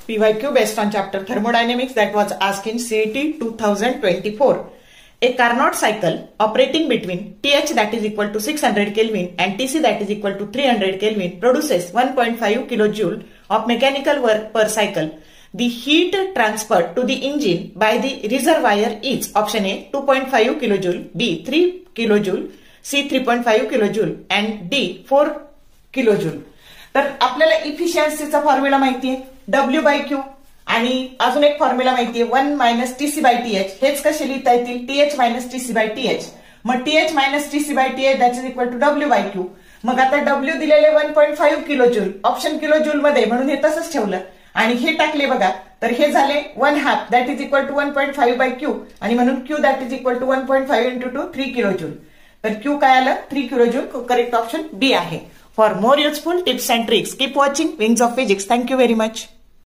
PYQ based on chapter thermodynamics that was asked in CET 2024. A Carnot cycle operating between TH that is equal to 600 Kelvin and TC that is equal to 300 Kelvin produces 1.5 kilojoule of mechanical work per cycle. The heat transferred to the engine by the reservoir is option A 2.5 kilojoule, B 3 kilojoule, C 3.5 kilojoule and D 4 kilojoule. तर आपल्याला इफिशियन्सीचा formula माहितीये W/Q आणि अजून एक formula माहितीये 1 - TC/TH. हेच कसे लिहिता येतील TH - TC/TH. मग TH - TC/TH that is equal to W/Q. मग आता W दिलेले 1.5 किलोजूल, ऑप्शन किलोजूल मध्ये म्हणून हे तसंच ठेवलं आणि हे टाकले बघा तर हे झाले 1/2 that is equal to 1.5/Q आणि म्हणून Q that is equal to 1.5 × 2 3 kilojoule. तर Q काय आलं 3 किलोजूल. करेक्ट ऑप्शन डी आहे. For more useful tips and tricks, keep watching Wings of Physics. Thank you very much.